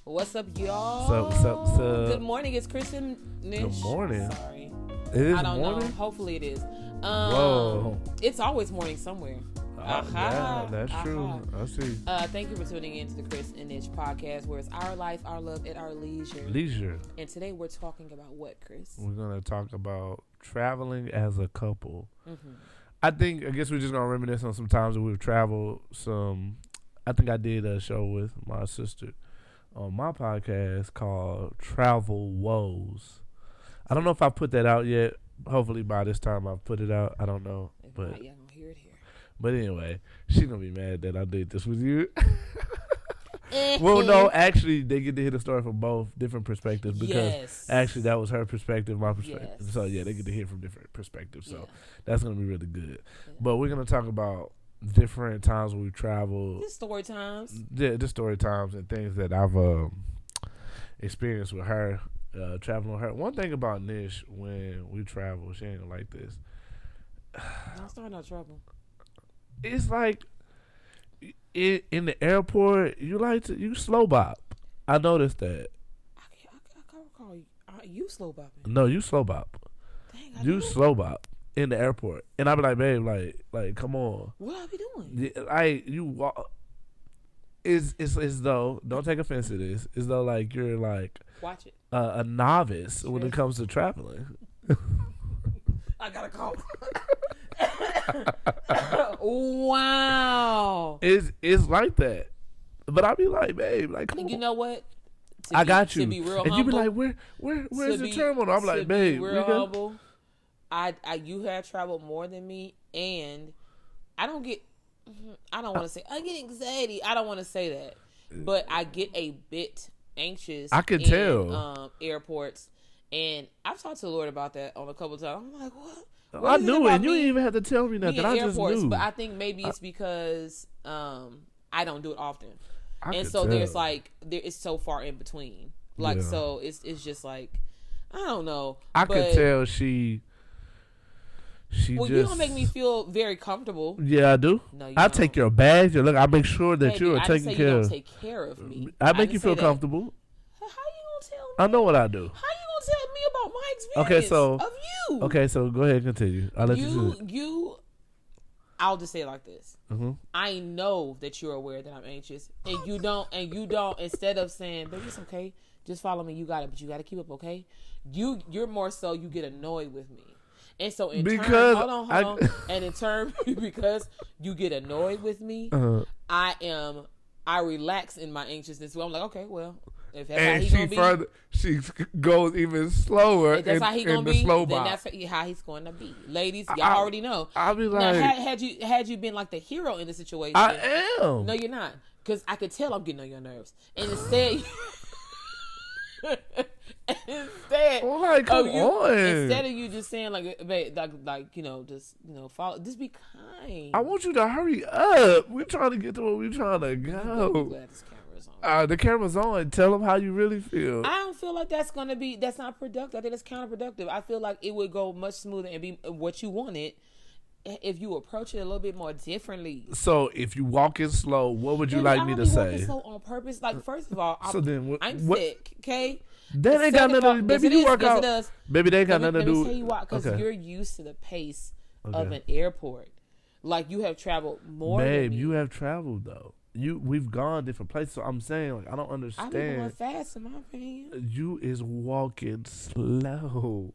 What's up, y'all? What's up? Good morning. It's Chris and Nish. Good morning. Sorry. It is I don't morning? know. Hopefully it is. Whoa. It's always morning somewhere. Yeah, that's true. I see. Thank you for tuning in to the Chris and Nish podcast, where it's our life, our love, at our leisure. And today we're talking about what, Chris? We're going to talk about traveling as a couple. Mm-hmm. I guess we're just going to reminisce on some times that we've traveled. I think I did a show with my sister on my podcast called Travel Woes. I don't know if I put that out yet. Hopefully by this time I've put it out. I don't know. If but not, y'all gonna hear it here. But anyway, she's going to be mad that I did this with you. Well, no, actually, they get to hear the story from both different perspectives because actually that was her perspective, my perspective. Yes. So, yeah, they get to hear from different perspectives. So that's going to be really good. Yeah. But we're going to talk about different times when we traveled. Just story times. Yeah, just story times and things that I've experienced with her, traveling with her. One thing about Nish, when we travel, she ain't gonna like this. Don't start no trouble. It's like in the airport, you slow bop. I noticed that. I can't recall you. You slow bopping. No, you slow bop. Dang, you slow bop in the airport, and I be like, babe, like, come on. What I be doing? You walk. It's as though, don't take offense to this. It's though like you're like watch it. A novice when it comes to traveling. I gotta call. Wow. It's like that, but I be like, babe, like, come on. You know what? I got you. To be real and humble, you be like, where's the terminal? I'm like, babe, real humble. You have traveled more than me, and I don't want to say I get anxiety. I don't want to say that, but I get a bit anxious. I can tell airports, and I've talked to the Lord about that on a couple of times. I'm like, what? I knew it. You didn't even have to tell me nothing. I just knew. But I think maybe it's because I don't do it often, and so tell. It's so far in between. So it's just like I don't know. I could tell she. You don't make me feel very comfortable. Yeah, I do. No, I take your bags. Look, I make sure that you are taken care of. You don't take care of me. I make you feel comfortable. How you gonna tell me? I know what I do. How you gonna tell me about my experience of you? Okay, so go ahead and continue. I'll let you. I'll just say it like this. Mm-hmm. I know that you're aware that I'm anxious, and you don't. Instead of saying, "Baby, it's okay. Just follow me. You got it, but you got to keep up, okay?" You're more so you get annoyed with me. And so in turn, hold on. And in turn, because you get annoyed with me, I relax in my anxiousness. Well, I'm like, okay, well, if that's how he's gonna be, she goes even slower. If that's how he's gonna be, then that's how he's going to be. Ladies, y'all already know. I'll be like, now, had you been like the hero in the situation, I am. No, you're not, because I could tell I'm getting on your nerves, and instead. Instead of you just saying follow, just be kind. I want you to hurry up. We're trying to get to where we're trying to go. I'm glad this camera's on. The camera's on. Tell them how you really feel. I don't feel like that's not productive. I think that's counterproductive. I feel like it would go much smoother and be what you wanted if you approach it a little bit more differently. So if you walk in slow, what would you like me to say? Walking slow on purpose. Like, first of all, I'm sick. Okay. That ain't got nothing. Baby, you work out. It does. Baby, they ain't got nothing to do. Let me tell you why. Because you're used to the pace of an airport. Like, you have traveled more. Babe, than me. you have traveled though. We've gone different places. So I'm saying, like, I don't understand. I've been going fast, in my opinion. You is walking slow.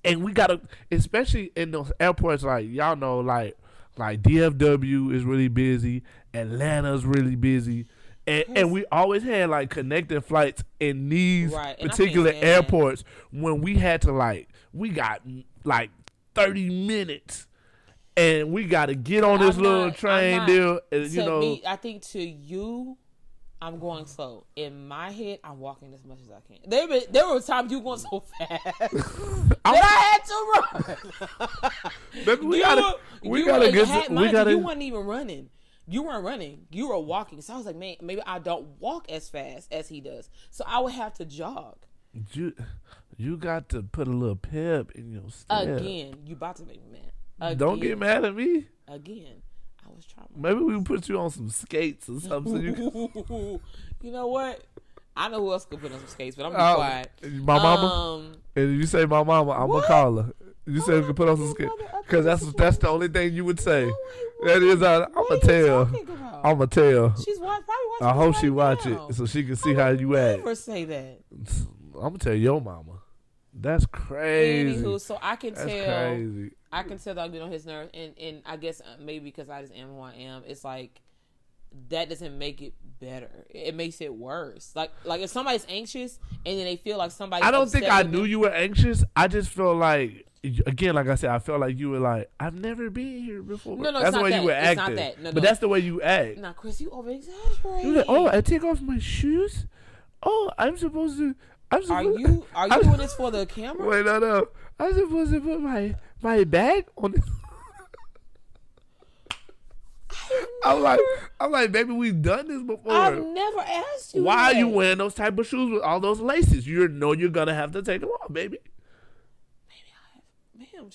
And we gotta, especially in those airports, like, y'all know, like DFW is really busy, Atlanta's really busy, and we always had like connecting flights in these particular airports when we had to we got like 30 minutes, and we got to get on this little train deal. And, me, I think to you, I'm going slow. In my head, I'm walking as much as I can. There were times you going so fast that I had to run. You weren't even running. You weren't running. You were walking. So I was like, man, maybe I don't walk as fast as he does. So I would have to jog. You got to put a little pep in your step. Again, you about to make me mad. Again. Don't get mad at me. Again. I was trying. Maybe we put you on some skates or something. So you know what? I know who else could put on some skates, but I'm gonna be quiet. My mama. And you say my mama, I'm gonna call her. You say we can put on some skates because that's the only thing you would say. That is, I'm gonna tell. I'm gonna tell. She's probably watching. I hope she watch it so she can see how you act. Never say that. I'm gonna tell your mama. That's crazy. Anywho, so I can That's tell. Crazy. I can tell that I'm getting on his nerves, and I guess maybe because I just am who I am. It's like that doesn't make it better. It makes it worse. Like if somebody's anxious and then they feel like somebody. I don't think I knew you were anxious. I just feel like, again, like I said, I felt like you were like, I've never been here before. No, that's the way you were acting. It's not that. No, but that's the way you act. Nah, Chris, you over exaggerating. You're like, oh, I take off my shoes. Oh, I'm supposed to. Are you doing this for the camera? Wait, no. I'm supposed to put my bag on it. I'm like, baby, we've done this before. I've never asked you. Why are you wearing those type of shoes with all those laces? You know you're gonna have to take them off, baby. Maybe I have.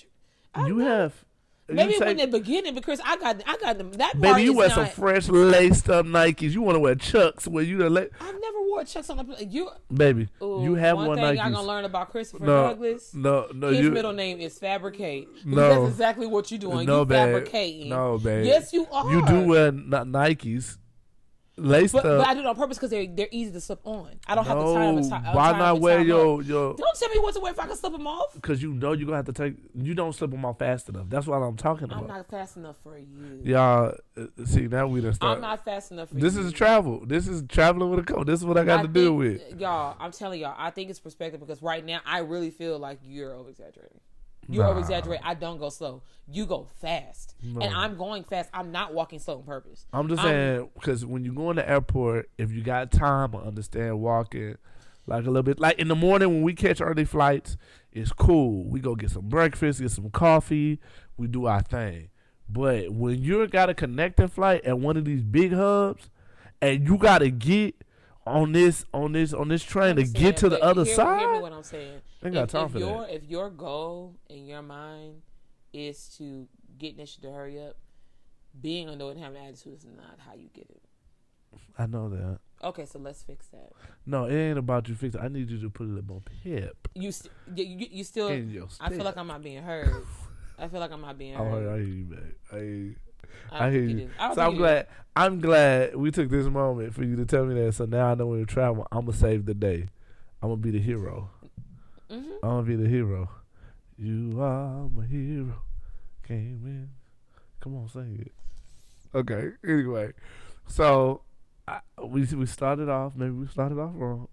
Ma'am, you have. Maybe in the beginning because I got them. That part baby, you wear some fresh laced up Nikes. You want to wear Chucks where you the I've never wore Chucks on the you. Baby, you have one thing Nikes. I'm gonna learn about Christopher Douglas. No. His middle name is Fabricate. No, that's exactly what you're doing. No, you babe. fabricating. No, babe. Yes, you are. You do wear Nikes. Laced up. But I do it on purpose because they're easy to slip on. I don't have to tie them. Why not wear your? Don't tell me what to wear if I can slip them off. Because you know you're gonna have to take. You don't slip them off fast enough. That's what I'm talking about. I'm not fast enough for you. Y'all, see now we done start. I'm not fast enough for this you. This is travel. This is traveling with a coach. This is what I got to deal with. Y'all, I'm telling y'all, I think it's perspective because right now I really feel like you're over exaggerating. You over exaggerate. I don't go slow. You go fast. No. And I'm going fast. I'm not walking slow on purpose. I'm just saying, because when you go in the airport, if you got time, I understand walking like a little bit. Like in the morning when we catch early flights, it's cool. We go get some breakfast, get some coffee. We do our thing. But when you got a connecting flight at one of these big hubs, and you got to get on this train to get to the other side. Hear me what I'm saying. If your goal in your mind is to get this shit to hurry up, being annoyed and having attitude is not how you get it. I know that. Okay, so let's fix that. No, it ain't about you fix it. I need you to put it up on pip. You still. I feel like I'm not being heard. I feel like I'm not being heard. I hear you, man. I hear you. So I'm glad we took this moment for you to tell me that. So now I know when you travel, I'm gonna save the day. I'm gonna be the hero. Mm-hmm. I'm gonna be the hero. You are my hero. Came in. Come on, sing it. Okay. Anyway, so we started off. Maybe we started off wrong.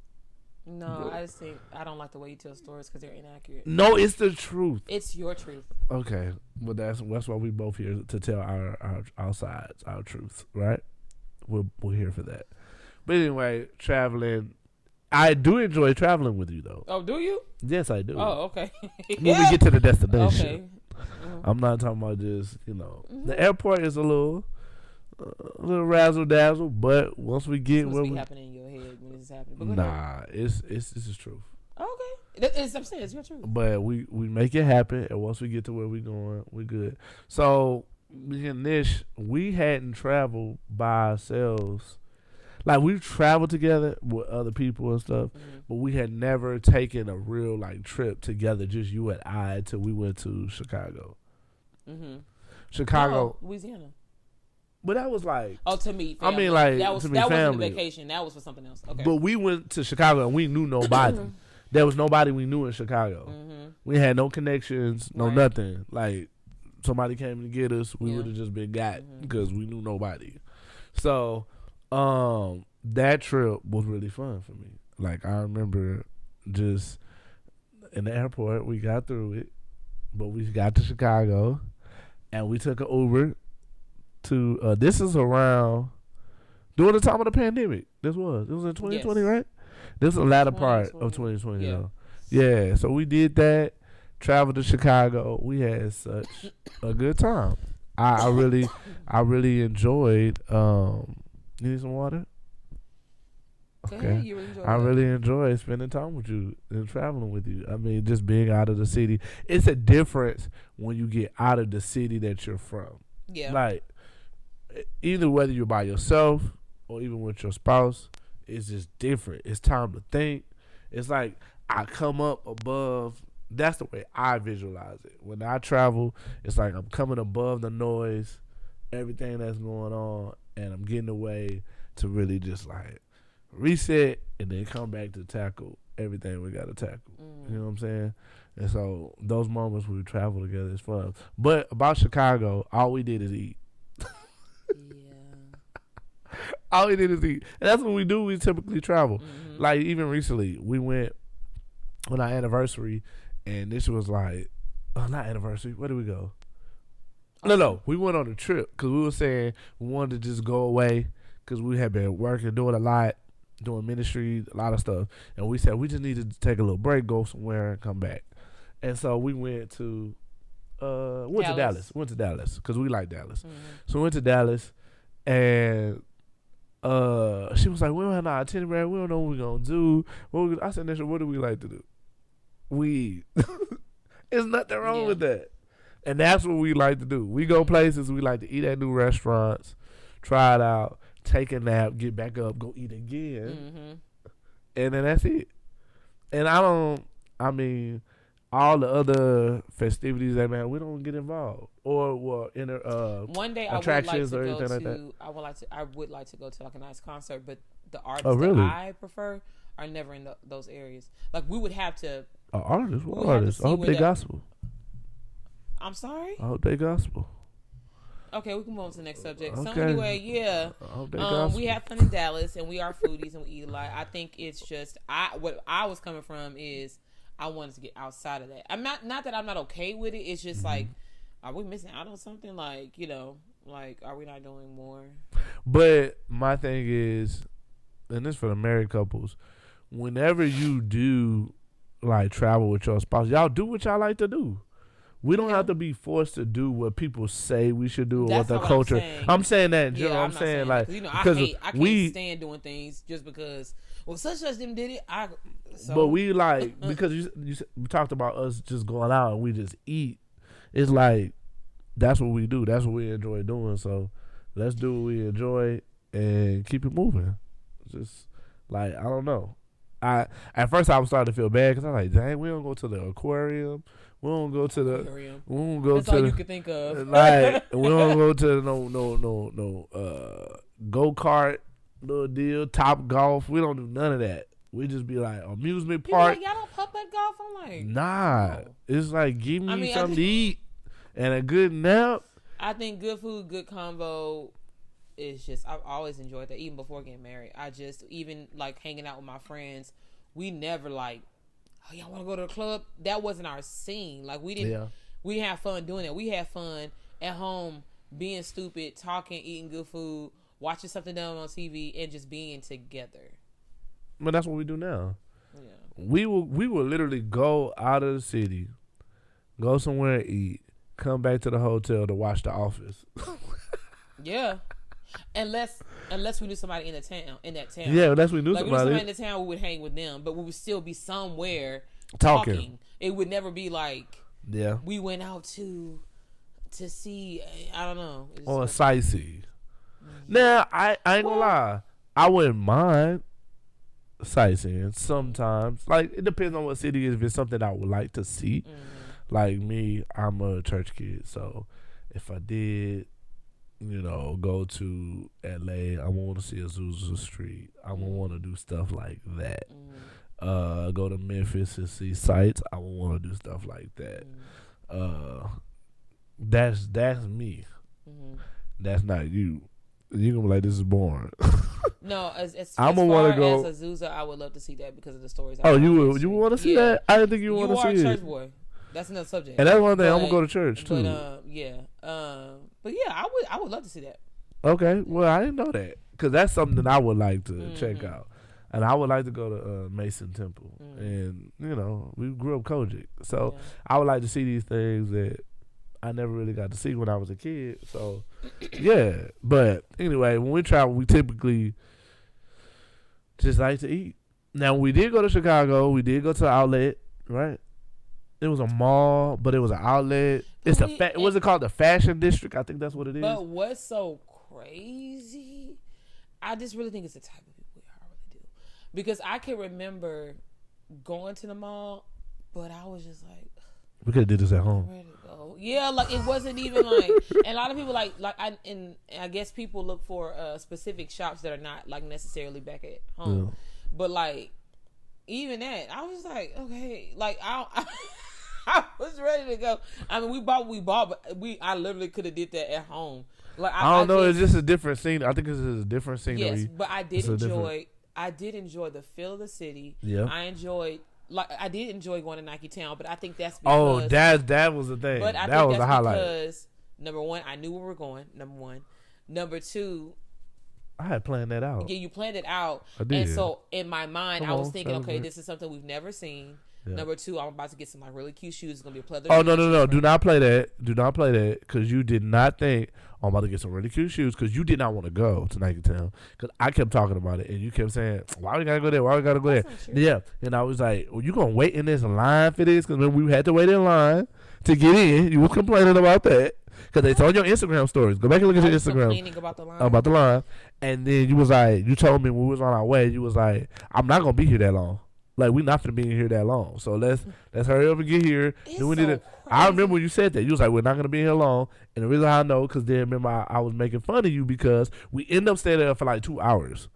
No, but I just think I don't like the way you tell stories because they're inaccurate. No, it's the truth. It's your truth. Okay, but that's why we both here to tell our sides, our truths, right? We're here for that. But anyway, traveling. I do enjoy traveling with you, though. Oh, do you? Yes, I do. Oh, okay. When we get to the destination. Okay. Mm-hmm. I'm not talking about just, the airport is a little razzle dazzle, but once we get where we happening in your head when this is happening. Nah, this is truth. Okay, I'm saying it's your truth. But we make it happen, and once we get to where we going, we good. So me and Nish, we hadn't traveled by ourselves. Like we've traveled together with other people and stuff, but we had never taken a real trip together, just you and I, till we went to Chicago. Mm-hmm. Chicago, Louisiana. But that was to me. Family. I mean, that to me, family. Wasn't a vacation. That was for something else. Okay. But we went to Chicago and we knew nobody. There was nobody we knew in Chicago. Mm-hmm. We had no connections, nothing. Like somebody came to get us, we would have just been got because we knew nobody. So. That trip was really fun for me. I remember just in the airport, we got through it, but we got to Chicago, and we took an Uber to. This is around during the time of the pandemic. It was in 2020, right? This is the latter part of 2020. Yeah. Though. Yeah. So we did that. Traveled to Chicago. We had such a good time. I really enjoyed. You need some water? Okay. I really enjoy spending time with you and traveling with you. I mean, just being out of the city. It's a difference when you get out of the city that you're from. Yeah. Either whether you're by yourself or even with your spouse, it's just different. It's time to think. It's like I come up above. That's the way I visualize it. When I travel, it's like I'm coming above the noise, everything that's going on, and I'm getting away to really just like reset and then come back to tackle everything we got to tackle. You know what I'm saying? And so those moments when we travel together is fun. But about Chicago, all we did is eat. All we did is eat. And that's what we do. We typically travel. Like even recently, we went on our anniversary, and this was like, not anniversary. Where did we go? No. We went on a trip because we were saying we wanted to just go away because we had been working, doing a lot, doing ministry, a lot of stuff. And we said we just needed to take a little break, go somewhere, and come back. And so we went to Dallas. Went to Dallas because we like Dallas. So we went to Dallas, and she was like, we don't have no itinerary. We don't know what we're going to do. I said, Nisha, what do we like to do? We eat. There's nothing wrong with that. And that's what we like to do. We go places. We like to eat at new restaurants, try it out, take a nap, get back up, go eat again. And then that's it. And all the other festivities that, man, we don't get involved. Or one day attractions or anything like that. I would like to go to like a nice concert, but the artists really? that I prefer are never in those areas. Like we would have to. Artists? What artists? I hope they gospel. I'm sorry? I hope they gospel. Okay, we can move on to the next subject. Okay. So anyway, yeah, we have fun in Dallas, and we are foodies, and we eat a lot. I think it's just what I was coming from is I wanted to get outside of that. I'm not that I'm not okay with it. It's just like, are we missing out on something? Like, like are we not doing more? But my thing is, and this for the married couples, whenever you do like travel with your spouse, y'all do what y'all like to do. We don't have to be forced to do what people say we should do or what the culture. I'm saying that in general. Yeah, I'm saying like because I can't stand doing things just because such them did it. But we like because you talked about us just going out and we just eat. It's like that's what we do. That's what we enjoy doing. So let's do what we enjoy and keep it moving. Just like I don't know. At first I was starting to feel bad because I was like, dang, we don't go to the aquarium. We don't go to the. We don't go That's to. all you could think of. Like we don't go to no go kart little deal, Top Golf. We don't do none of that. We just be like amusement park. Like, y'all don't putt golf. I'm like, nah. No. It's like give me something to eat and a good nap. I think good food, good convo. Is just I've always enjoyed that even before getting married. I just even like hanging out with my friends. We never like. Oh, y'all want to go to the club? That wasn't our scene. Like we didn't. Yeah. We didn't have fun doing it. We had fun at home, being stupid, talking, eating good food, watching something done on TV, and just being together. But that's what we do now. Yeah. We will literally go out of the city, go somewhere and eat, come back to the hotel to watch The Office. Yeah. Unless we knew somebody in that town. Yeah, unless we knew somebody. We knew somebody in the town, we would hang with them, but we would still be somewhere talking. It would never be like we went out to see, I don't know. Or sightsee. Now, I ain't gonna lie. I wouldn't mind sightseeing sometimes. Like, it depends on what city it is. If it's something I would like to see. Like me, I'm a church kid, so if I did go to LA, I want to see Azusa Street. I want to do stuff like that. Go to Memphis and see sights. I want to do stuff like that. That's me. That's not you. You're gonna be like, this is boring. No, as I'm gonna want to go as Azusa. I would love to see that because of the stories. You want to see that? I didn't think you want to see it. You are a church boy. That's another subject. And that's one thing. I'm gonna go to church too. But yeah, I would love to see that. Okay, well I didn't know that because that's something I would like to check out, and I would like to go to Mason Temple, and we grew up Kojic, so I would like to see these things that I never really got to see when I was a kid. So yeah, but anyway, when we travel, we typically just like to eat. Now we did go to Chicago. We did go to the outlet, right? It was a mall, but it was an outlet. It's what's it called? The Fashion District. I think that's what it is. But what's so crazy? I just really think it's the type of people we are really because I can remember going to the mall, but I was just like, we could have did this at home. ready to go. Yeah, like it wasn't even like, and a lot of people I guess people look for specific shops that are not like necessarily back at home, but like even that, I was like, okay, like I was ready to go. I mean, we bought, but I literally could have did that at home. Like I don't know, it's just a different scene. I think it's a different scenery. Yes, but I did enjoy the feel of the city. Yeah, I did enjoy going to Nike Town, but I think that's because that was the thing. But I that think was that's the highlight. Because number one, I knew where we were going. Number one, number two, I had planned that out. Yeah, you planned it out. I did. And so in my mind, I was thinking, okay, this is something we've never seen. Yeah. Number two, I'm about to get some like really cute shoes. It's gonna be a pleather. Oh no! Do not play that. Do not play that because you did not think I'm about to get some really cute shoes because you did not want to go to Nike Town because I kept talking about it and you kept saying why we gotta go there? Why we gotta go there? Yeah, and I was like, well, you gonna wait in this line for this? Because when we had to wait in line to get in, you was complaining about that because they told your Instagram stories. Go back and look at your Instagram. Complaining about the line. About the line, and then you was like, you told me when we was on our way, you was like, I'm not gonna be here that long. Like, we're not going to be in here that long. So let's hurry up and get here. Then we need I remember when you said that. You was like, we're not going to be here long. And the reason I know, because then remember I was making fun of you because we end up staying there for like 2 hours.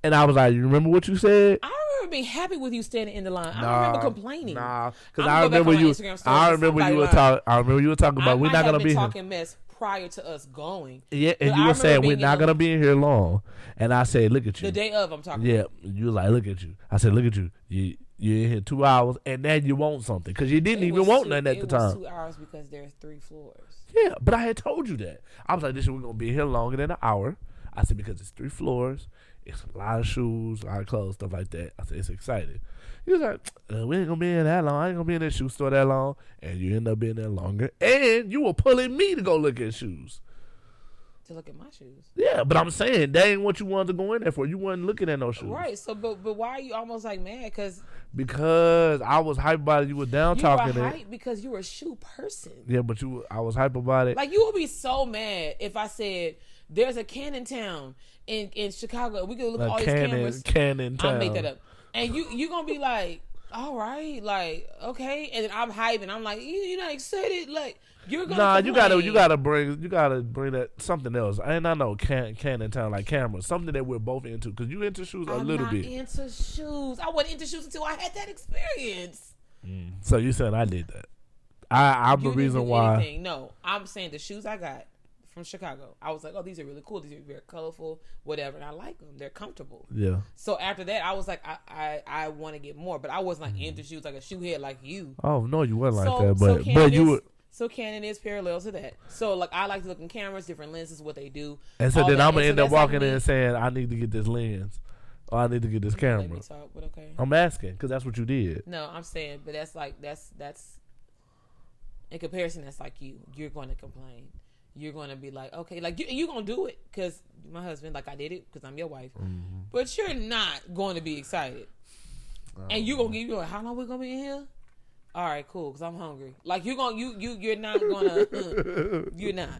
And I was like, you remember what you said? I remember being happy with you standing in the line. I don't remember complaining. Nah, because I remember you were talking about we're not going to be here. talking mess prior to us going. Yeah, and you were saying we're not going to be in here long. And I said, look at you. The day of, I'm talking about. You was like, look at you. I said, look at you. You're in here 2 hours, and then you want something. Because you didn't even want nothing at the time. It was 2 hours because there's 3 floors. Yeah, but I had told you that. I was like, this we're going to be here longer than an hour. I said, because it's 3 floors. It's a lot of shoes, a lot of clothes, stuff like that. I said, it's exciting. He was like, we ain't going to be in that long. I ain't going to be in that shoe store that long. And you end up being there longer. And you were pulling me to go look at shoes. To look at my shoes. Yeah, but I'm saying that ain't what you wanted to go in there for. You wasn't looking at no shoes. Right. So, but why are you almost like mad? Because I was hyped about it. You were down talking it. You were hyped because you were a shoe person. Yeah, but I was hyped about it. Like, you would be so mad if I said there's a Cannon Town in Chicago. We could look at all these cameras. Cannon Town. I made that up. And you gonna be like, all right, like, okay. And then I'm hyping. I'm like, you're not excited, like. You're gonna you gotta bring that something else. And I know Cannon Town, like cameras, something that we're both into. Because you into shoes a little bit. I'm not into shoes. I wasn't into shoes until I had that experience. So you said I did that. I'm the reason why. Anything. No, I'm saying the shoes I got from Chicago. I was like, oh, these are really cool. These are very colorful, whatever. And I like them. They're comfortable. Yeah. So after that, I was like, I want to get more. But I wasn't like into shoes like a shoe head like you. Oh, no, you weren't like that. But you were. So Canon is parallel to that. So like I like to look in cameras, different lenses, what they do. And so then I'm gonna end up walking in and saying I need to get this lens, or I need to get this camera. Let me talk, but okay. I'm asking because that's what you did. No, I'm saying, but that's in comparison. That's like you. You're going to complain. You're going to be like, okay, like you're going to do it because my husband, like I did it because I'm your wife. Mm-hmm. But you're not going to be excited, and you're gonna give how long we gonna be in here? All right, cool. Because I'm hungry. Like you're not gonna. You're not.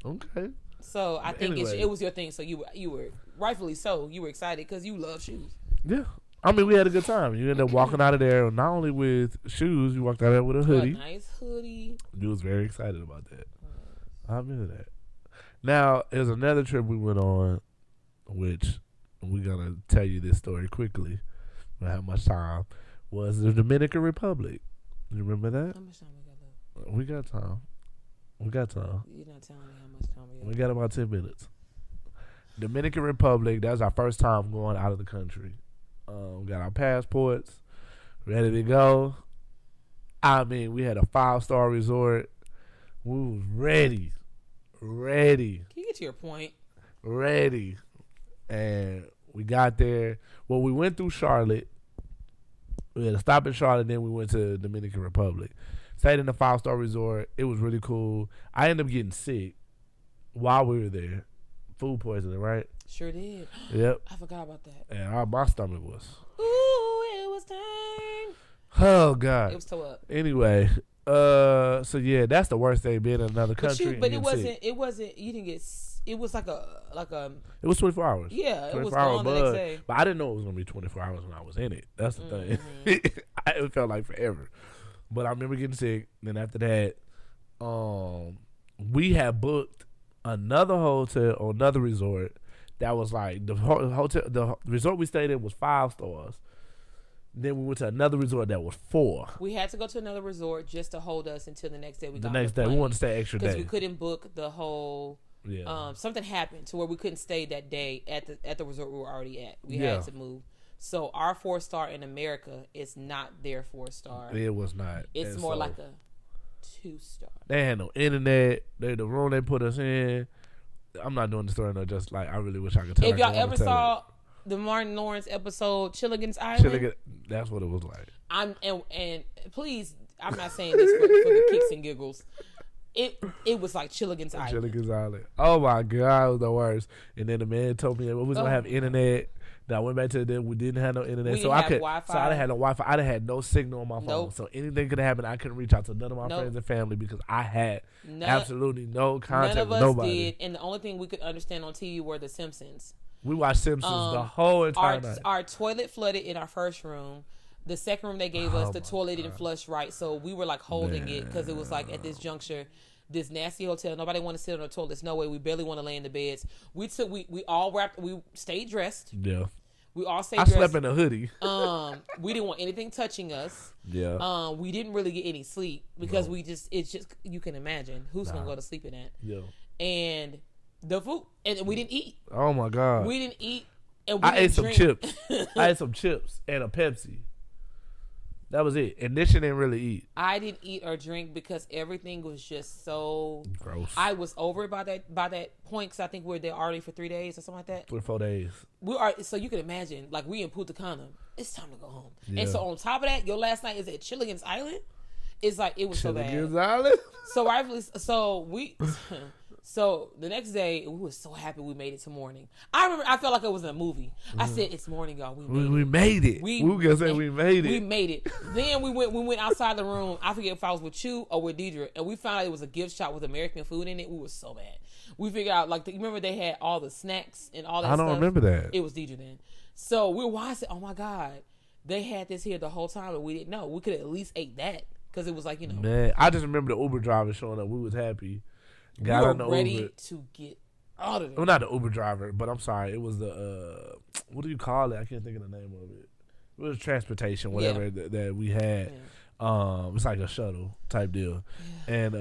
Okay. So I think it was your thing. So you were rightfully so. You were excited because you love shoes. Yeah. I mean, we had a good time. You ended up walking out of there not only with shoes. You walked out of there with a hoodie. A nice hoodie. You was very excited about that. I remember that. Now, there's another trip we went on, which we're gonna tell you this story quickly. We don't have much time. Was the Dominican Republic. You remember that? How much time we got left? We got time. You're not telling me how much time we got. We got about 10 minutes. Dominican Republic, that was our first time going out of the country. We got our passports, ready to go. I mean, we had a 5-star resort. We was ready. Can you get to your point? Ready. And we got there. Well, we went through Charlotte. We had to stop in Charlotte, then we went to Dominican Republic. Stayed in the 5-star resort. It was really cool. I ended up getting sick while we were there. Food poisoning, right? Sure did. Yep. I forgot about that. And my stomach was. Ooh, it was time. Oh, God. It was toe up. Anyway, so yeah, that's the worst thing, being in another country. But it wasn't, you didn't get, it was like a It was 24 hours. Yeah, it was 24 hour gone the next day. But I didn't know it was gonna be 24 hours when I was in it. That's the thing. It felt like forever. But I remember getting sick. Then after that, we had booked another hotel or another resort that was like the hotel. The resort we stayed in was 5 stars. Then we went to another resort that was 4. We had to go to another resort just to hold us until the next day. The next day, we wanted to stay extra day because we couldn't book the whole. Yeah. Something happened to where we couldn't stay that day at the resort we were already at. We had to move. So our 4-star in America is not their 4-star. It was not. It's more like a 2-star. They had no internet. The room they put us in. I'm not doing the story no. Just like I really wish I could tell. If y'all ever saw the Martin Lawrence episode Chilligan's Island, that's what it was like. And please, I'm not saying this for the kicks and giggles. It was like Chilligan's Island. Chilligan's Island. Oh my God, it was the worst. And then the man told me we was gonna have internet. Then I went back to them. We didn't have no internet, so I didn't have no Wi-Fi. I didn't have no signal on my phone, so anything could happen. I couldn't reach out to none of my friends and family because I had absolutely no contact with nobody. None of us did, and the only thing we could understand on TV were The Simpsons. We watched Simpsons the whole entire night. Our toilet flooded in our first room. The second room they gave us, the toilet didn't flush right, so we were like holding it because it was like at this juncture, this nasty hotel. Nobody want to sit on the toilets. No way. We barely want to lay in the beds. We all wrapped. We stayed dressed. Yeah. We all stayed dressed. I slept in a hoodie. We didn't want anything touching us. Yeah. We didn't really get any sleep because it's just you can imagine who's gonna go to sleep in that. Yeah. And the food, and we didn't eat. Oh my God. We didn't eat. And I ate some chips. I ate some chips and a Pepsi. That was it. And this shit didn't really eat. I didn't eat or drink because everything was just so gross. I was over it by that point because I think we were there already for 3 days or something like that. 3 or 4 days. So you can imagine, like we in Punta Cana. It's time to go home. Yeah. And so on top of that, your last night is at Chilligan's Island. It's like it was so bad. Chilligan's Island. So the next day, we were so happy we made it to morning. I remember I felt like it was a movie. I said, "It's morning, y'all. We made it. We gonna say we made it. We made it." Then we went outside the room. I forget if I was with you or with Deidre, and we found out it was a gift shop with American food in it. We were so mad. We figured out you remember they had all the snacks and all that stuff. I don't remember that. It was Deidre then. So we were watching. Oh my God, they had this here the whole time, and we didn't know. We could have at least ate that because it was like Man, I just remember the Uber driver showing up. We was happy. Got on the ready Uber. to get out of there. Well, not the Uber driver, but I'm sorry. It was the what do you call it? I can't think of the name of it. It was transportation, whatever that we had. Yeah. It's like a shuttle type deal, and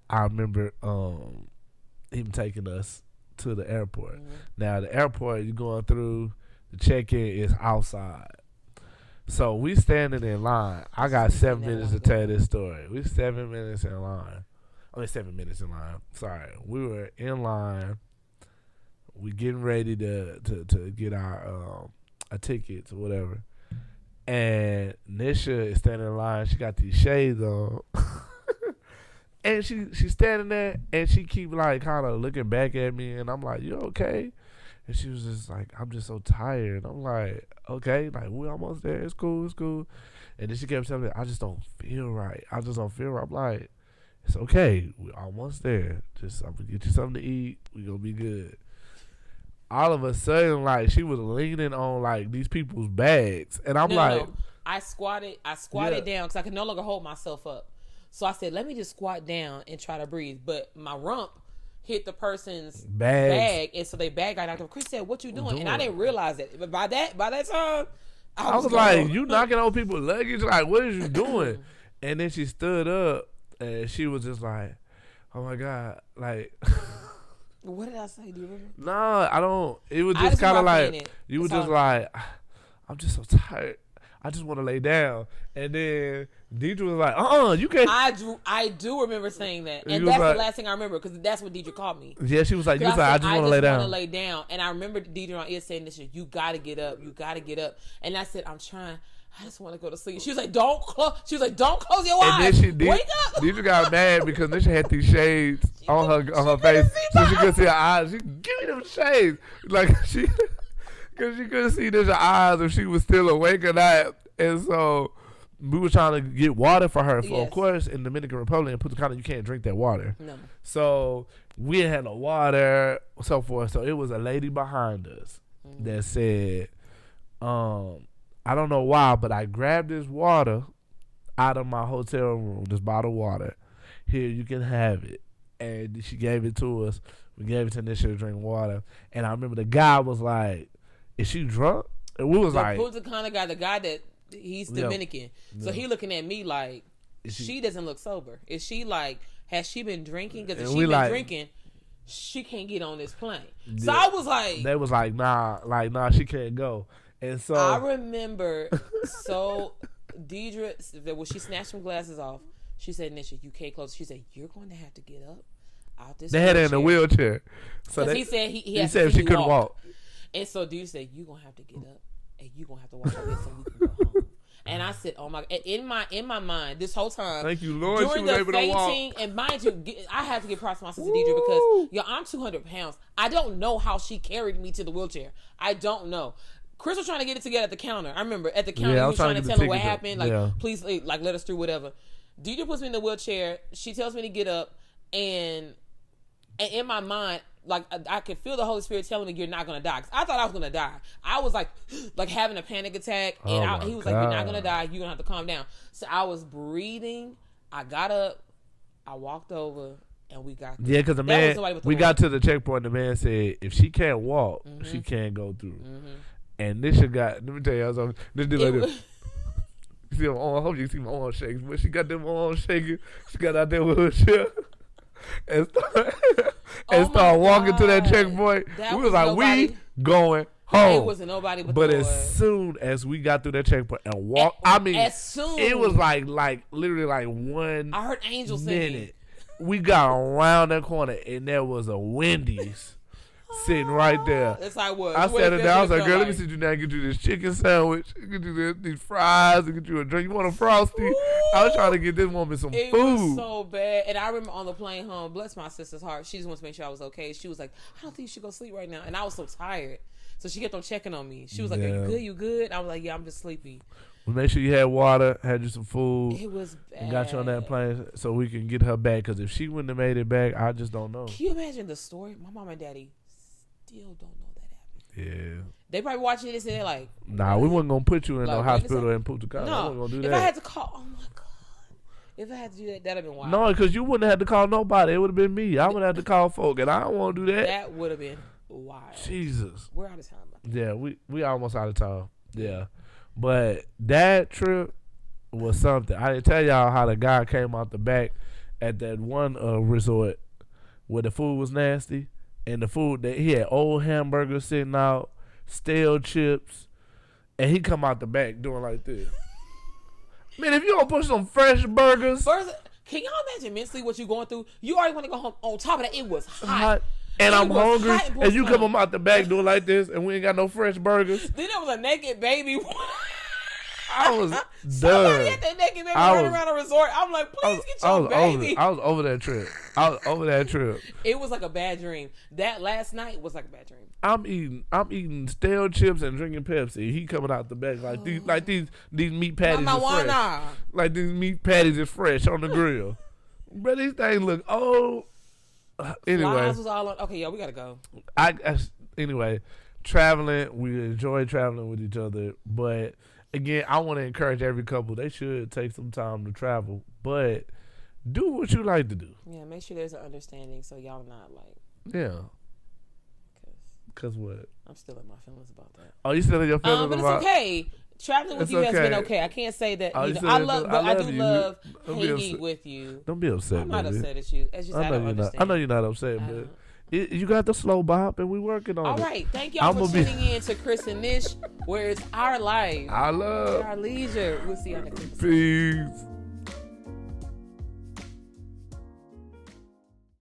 I remember him taking us to the airport. Mm-hmm. Now the airport you going through, the check-in is outside. So we standing in line. I got 7 minutes to tell this story. We 7 minutes in line. Only 7 minutes in line. Sorry. We were in line. We getting ready to get our tickets or whatever. And Nisha is standing in line. She got these shades on. And she's standing there and she keep like kind of looking back at me and I'm like, "You okay?" And she was just like, "I'm just so tired." I'm like, "Okay, like we almost there. It's cool, it's cool." And then she kept telling me, "I just don't feel right. I just don't feel right." I'm like, "It's okay. We're almost there. I'm gonna get you something to eat. We gonna be good." All of a sudden, like she was leaning on like these people's bags, and I'm like, I squatted down because I could no longer hold myself up. So I said, "Let me just squat down and try to breathe." But my rump hit the person's bag, and so they bag got out. Chris said, "What you doing?" And I didn't realize it. But by that time, I was like, "You knocking on people's luggage? Like, what is you doing?" And then she stood up. And she was just like, "Oh my God!" Like, what did I say? Do you remember? No, I don't. It was just kind of like you were just like, "I'm just so tired. I just want to lay down." And then Deidre was like, you can't." I do remember saying that, and that's the last thing I remember because that's what Deidre called me. Yeah, she was like, "I just want to lay down." I want to lay down, and I remember Deidre on ear saying this: "You got to get up. You got to get up." And I said, "I'm trying. I just want to go to sleep." She was like, "Don't close." She was like, "Don't close your eyes. Wake up." Deidre got mad because Nisha had these shades on her face, so she couldn't see her eyes. She give me them shades, like because she couldn't see Nisha's eyes if she was still awake or not. And so we were trying to get water for her. For Yes. Of course, in Dominican Republic, in Punta Cana, you can't drink that water. No. So we had no water, so forth. So it was a lady behind us that said, I don't know why, but I grabbed this water out of my hotel room, this bottle of water. Here, you can have it. And she gave it to us. We gave it to Nisha to drink water. And I remember the guy was like, is she drunk? And we was like, who's the kind of guy, the guy that he's Dominican. So he looking at me like, she doesn't look sober. Is she like, has she been drinking? Because if she been drinking, she can't get on this plane. So I was like, they was like, nah, she can't go. And so I remember, so Deidre, when she snatched some glasses off, she said, Nisha, you can't close. She said, you're going to have to get up out this. They had her in a wheelchair. So he said he said she couldn't walk. And so Deidre said, you're going to have to get up and you're going to have to walk a bit so we can go home. And I said, oh my, in my mind, this whole time, thank you, Lord, during she was the able fainting, to walk. and mind you, I had to give props to my sister Deidre because, I'm 200 pounds. I don't know how she carried me to the wheelchair. I don't know. Chris was trying to get it together at the counter. I remember at the counter, he was trying to tell her what happened. Like, please, like, let us through, whatever. Deidre puts me in the wheelchair. She tells me to get up, and in my mind, like, I could feel the Holy Spirit telling me, you're not going to die. 'Cause I thought I was going to die. I was like having a panic attack. And he was like, you're not going to die. You're going to have to calm down. So I was breathing. I got up. I walked over. And we got there. Yeah, because the man, we got to the checkpoint. The man said, if she can't walk, she can't go through. And Nisha got, let me tell you, this dude like this. You see my arm, I hope you see my arm shaking. But she got them arms shaking. She got out there with her chair. And started walking to that checkpoint. We was like, we going home. It wasn't nobody but as soon as we got through that checkpoint and walked, as soon it was like literally like 1 I heard angels minute. singing. We got around that corner and there was a Wendy's sitting right there. It's like what? I sat down. I was like, girl, let me sit you down and get you this chicken sandwich, get you these fries, and get you a drink. You want a Frosty? Ooh. I was trying to get this woman some food. It was so bad. And I remember on the plane home, bless my sister's heart, she just wants to make sure I was okay. She was like, I don't think you should go sleep right now. And I was so tired. So she kept on checking on me. She was like, are you good? You good? I was like, yeah, I'm just sleepy. We made sure you had water, had you some food. It was bad. And got you on that plane so we can get her back. Because if she wouldn't have made it back, I just don't know. Can you imagine the story? My mom and daddy still don't know that happened. Yeah. They probably watching this and they're like, nah, we wasn't going to put you in no hospital in Punta Cana. No. We wasn't going to do that. If I had to call, oh my God. If I had to do that, that'd have been wild. No, because you wouldn't have had to call nobody. It would have been me. I would have had to call folk. And I don't want to do that. That would have been wild. Jesus. We're out of time. Yeah, we almost out of time. Yeah. But that trip was something. I didn't tell y'all how the guy came out the back at that one resort where the food was nasty. And the food, that he had old hamburgers sitting out, stale chips. And he come out the back doing like this. Man, if you don't put some fresh burgers. First, can y'all imagine mentally what you're going through? You already want to go home. On top of that, it was hot. And I'm hungry, and you come out the back doing like this, and we ain't got no fresh burgers. Then there was a naked baby. I was done. Somebody had that naked baby running around a resort. I'm like, please get your baby. I was over that trip. It was like a bad dream. That last night was like a bad dream. I'm eating stale chips and drinking Pepsi. He coming out the back like these meat patties is fresh. Like these meat patties is fresh on the grill. But these things look old. Anyway, was all on. Okay, we gotta go. Anyway, traveling, we enjoy traveling with each other, but again, I want to encourage every couple. They should take some time to travel, but do what you like to do. Yeah, make sure there's an understanding so y'all not like. Yeah. Cause what? I'm still in my feelings about that. Oh, you still in your feelings but about? But it's okay. Traveling with you has been okay. I can't say that. I do love hanging with you. Don't be upset. I'm not upset at you. It's just I don't understand. I know you're not upset, but you got the slow bop, and we working on it. All right. Thank y'all for tuning in to Chris and Nish, where it's our life, our love, our leisure. We'll see y'all next week. Peace.